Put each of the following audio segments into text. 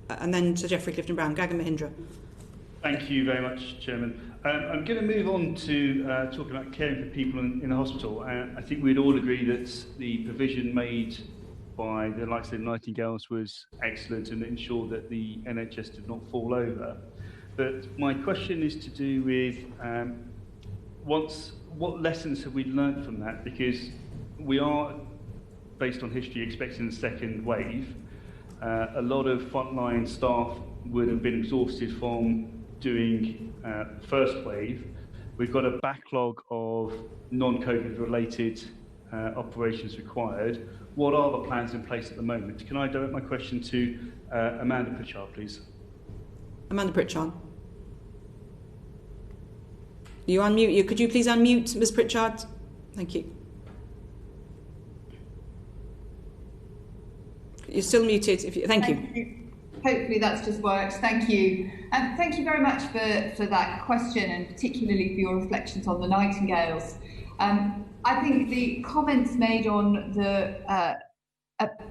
and then Sir Geoffrey Clifton-Brown. Gagan Mohindra. Thank you very much, Chairman. I'm going to move on to talking about caring for people in the hospital. I think we'd all agree that the provision made by the likes of the Nightingales was excellent and ensured that the NHS did not fall over. But my question is to do with what lessons have we learnt from that? Because we are, based on history, expecting a second wave. A lot of frontline staff would have been exhausted from doing first wave. We've got a backlog of non-COVID related operations required. What are the plans in place at the moment? Can I direct my question to Amanda Pritchard, please? Amanda Pritchard. You unmute. Could you please unmute, Ms. Pritchard? Thank you. You're still muted. Thank you. Hopefully that's just worked. Thank you. Thank you very much for that question, and particularly for your reflections on the Nightingales. I think the comments made on the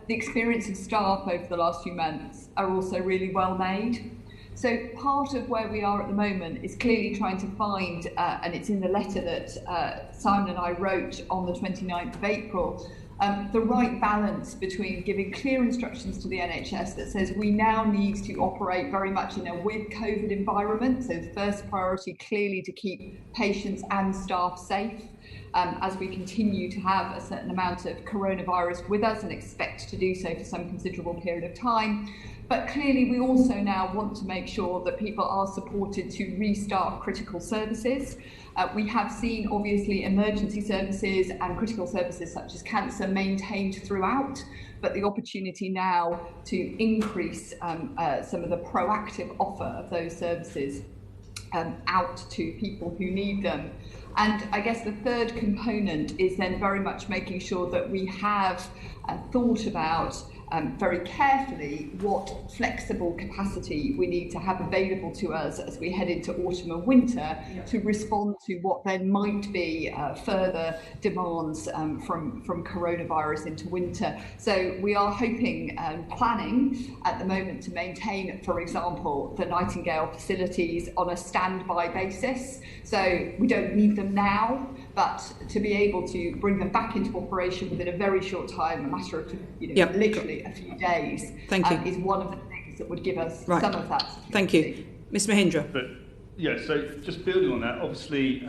experience of staff over the last few months are also really well made. So part of where we are at the moment is clearly trying to find, and it's in the letter that Simon and I wrote on the 29th of April, the right balance between giving clear instructions to the NHS that says we now need to operate very much in a with COVID environment. So first priority clearly to keep patients and staff safe as we continue to have a certain amount of coronavirus with us and expect to do so for some considerable period of time. But clearly we also now want to make sure that people are supported to restart critical services. We have seen, obviously, emergency services and critical services such as cancer maintained throughout, but the opportunity now to increase some of the proactive offer of those services out to people who need them. And I guess the third component is then very much making sure that we have thought about very carefully what flexible capacity we need to have available to us as we head into autumn and winter to respond to what then might be further demands from coronavirus into winter. So we are hoping and planning at the moment to maintain, for example, the Nightingale facilities on a standby basis. So we don't need them now, but to be able to bring them back into operation within a very short time, a matter of literally a few days, is one of the things that would give us some of that security. Thank you. Ms. Mohindra. But yeah, so just building on that, obviously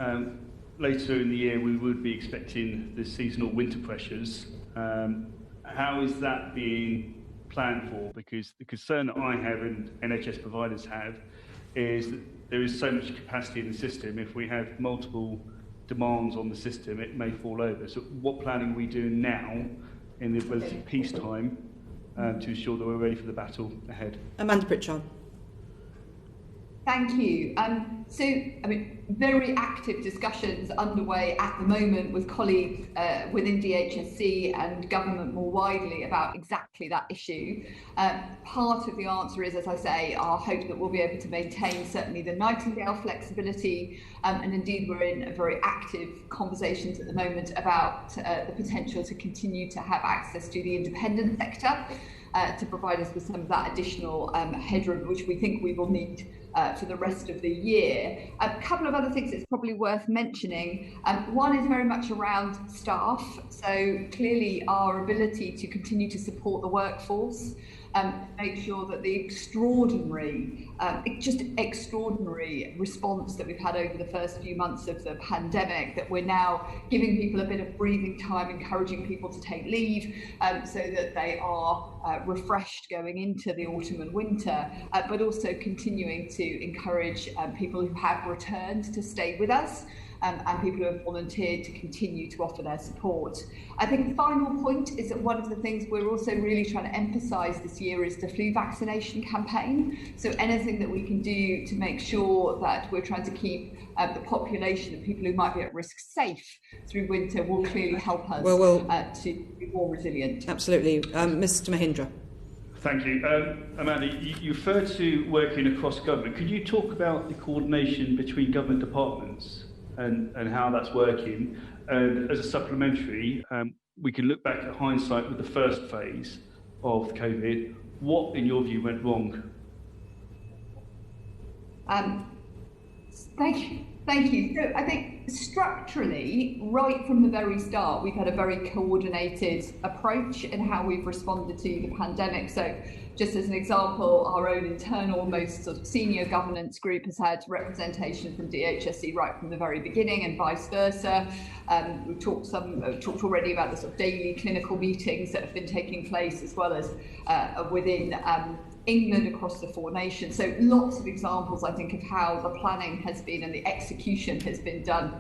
later in the year we would be expecting the seasonal winter pressures. How is that being planned for? Because the concern that I have and NHS providers have is that there is so much capacity in the system. If we have multiple demands on the system, it may fall over. So what planning are we doing now in the relative peacetime to ensure that we're ready for the battle ahead? Amanda Pritchard. Thank you. So, very active discussions underway at the moment with colleagues within DHSC and government more widely about exactly that issue. Part of the answer is, as I say, our hope that we'll be able to maintain certainly the Nightingale flexibility, and indeed we're in very active conversations at the moment about the potential to continue to have access to the independent sector to provide us with some of that additional headroom, which we think we will need for the rest of the year. A couple of other things that's probably worth mentioning. One is very much around staff. So clearly our ability to continue to support the workforce, make sure that the extraordinary response that we've had over the first few months of the pandemic, that we're now giving people a bit of breathing time, encouraging people to take leave so that they are refreshed going into the autumn and winter, but also continuing to encourage people who have returned to stay with us. And people who have volunteered to continue to offer their support. I think the final point is that one of the things we're also really trying to emphasise this year is the flu vaccination campaign. So anything that we can do to make sure that we're trying to keep the population of people who might be at risk safe through winter will clearly help us to be more resilient. Absolutely. Mr. Mohindra. Thank you. Amanda, you referred to working across government. Could you talk about the coordination between government departments and how that's working? And as a supplementary, we can look back at hindsight with the first phase of COVID. What, in your view, went wrong Thank you. So I think structurally, right from the very start, we've had a very coordinated approach in how we've responded to the pandemic. So just as an example, our own internal, most sort of senior governance group has had representation from DHSC right from the very beginning, and vice versa. We've talked already about the sort of daily clinical meetings that have been taking place, as well as within England, across the 4 nations. So lots of examples, I think, of how the planning has been and the execution has been done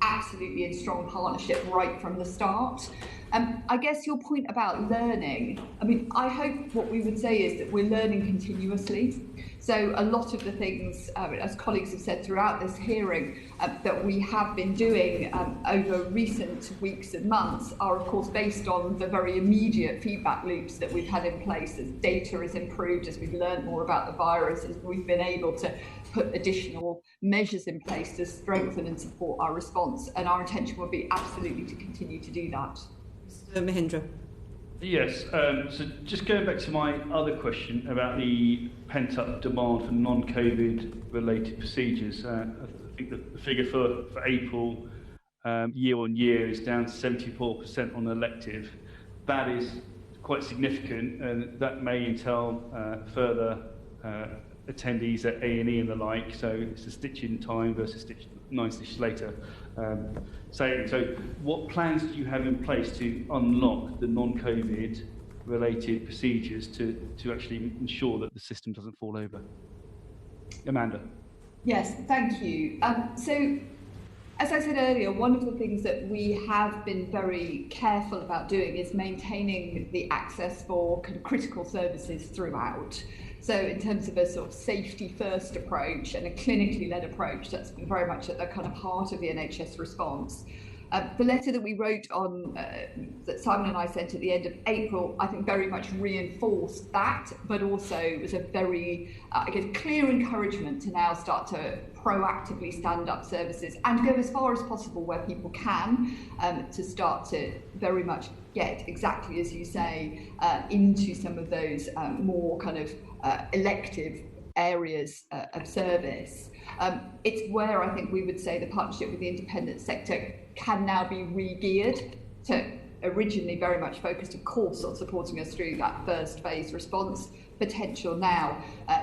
absolutely in strong partnership right from the start. I guess your point about learning, I mean, I hope what we would say is that we're learning continuously. So a lot of the things, as colleagues have said throughout this hearing, that we have been doing over recent weeks and months are, of course, based on the very immediate feedback loops that we've had in place as data is improved, as we've learned more about the virus, as we've been able to put additional measures in place to strengthen and support our response. And our intention will be absolutely to continue to do that. Mr. Mohindra. Yes, so just going back to my other question about the pent-up demand for non-COVID related procedures. I think the figure for April year on year is down 74% on elective. That is quite significant, and that may entail further attendees at A&E and the like, so it's a stitch in time versus 9 stitches later. So what plans do you have in place to unlock the non-COVID related procedures to actually ensure that the system doesn't fall over? Amanda. Yes, thank you. So as I said earlier, one of the things that we have been very careful about doing is maintaining the access for kind of critical services throughout. So in terms of a sort of safety first approach and a clinically led approach, that's been very much at the kind of heart of the NHS response. The letter that we wrote on, that Simon and I sent at the end of April, I think very much reinforced that, but also was a very, I guess, clear encouragement to now start to proactively stand up services and go as far as possible where people can, to start to very much get, exactly as you say, into some of those more kind of elective areas of service. It's where I think we would say the partnership with the independent sector can now be re-geared to originally very much focused, of course, on supporting us through that first phase response, potential now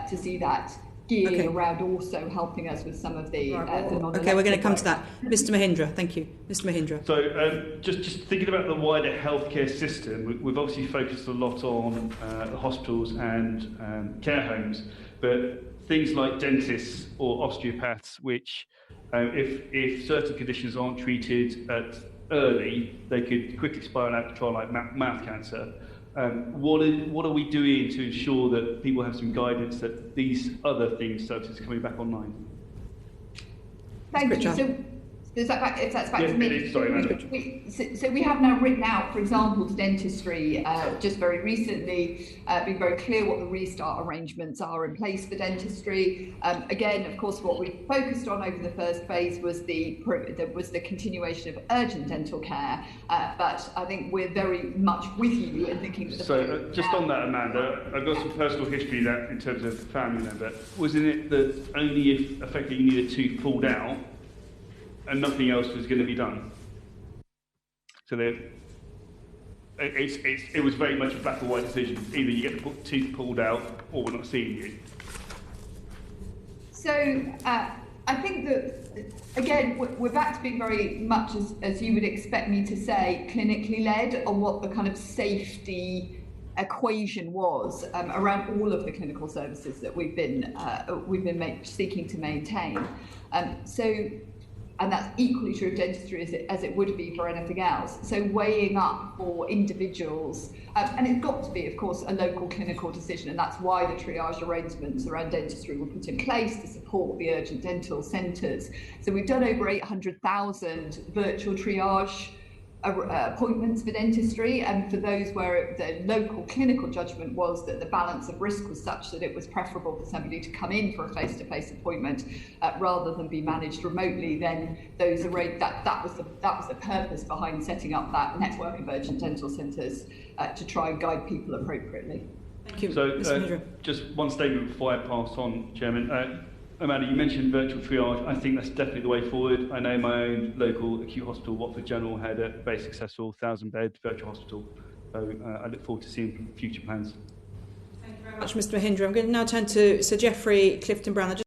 to see that gearing around also helping us with some of the non-elective. Okay, we're going to come to that. Mr. Mohindra, thank you. Mr. Mohindra. So just thinking about the wider healthcare system, we've obviously focused a lot on the hospitals and care homes, but things like dentists or osteopaths, which if certain conditions aren't treated early, they could quickly spiral out to trial like mouth cancer. What are we doing to ensure that people have some guidance that these other services are coming back online? Thank you. So, if that's back to me. So we have now written out, for example, to dentistry, just very recently, been very clear what the restart arrangements are in place for dentistry. Again, of course, what we focused on over the first phase was the continuation of urgent dental care. But I think we're very much with you in thinking that. So just on that, Amanda, I've got some personal history that in terms of family member. Wasn't it that only if effectively you need a tooth pulled out and nothing else was going to be done? So it was very much a black or white decision. Either you get the tooth pulled out or we're not seeing you. So I think that, again, we're back to being very much, as you would expect me to say, clinically led on what the kind of safety equation was around all of the clinical services that we've been seeking to maintain. And that's equally true of dentistry as it would be for anything else. So weighing up for individuals, and it's got to be, of course, a local clinical decision, and that's why the triage arrangements around dentistry were put in place to support the urgent dental centres. So we've done over 800,000 virtual triage appointments for dentistry, and for those where the local clinical judgment was that the balance of risk was such that it was preferable for somebody to come in for a face-to-face appointment rather than be managed remotely, then that was the purpose behind setting up that network of urgent dental centres to try and guide people appropriately. Thank you. So just one statement before I pass on, Chairman. Amanda, you mentioned virtual triage. I think that's definitely the way forward. I know my own local acute hospital, Watford General, had a very successful 1,000-bed virtual hospital. So I look forward to seeing future plans. Thank you very much, Mr. Mohindra. I'm going to now turn to Sir Geoffrey Clifton-Brown.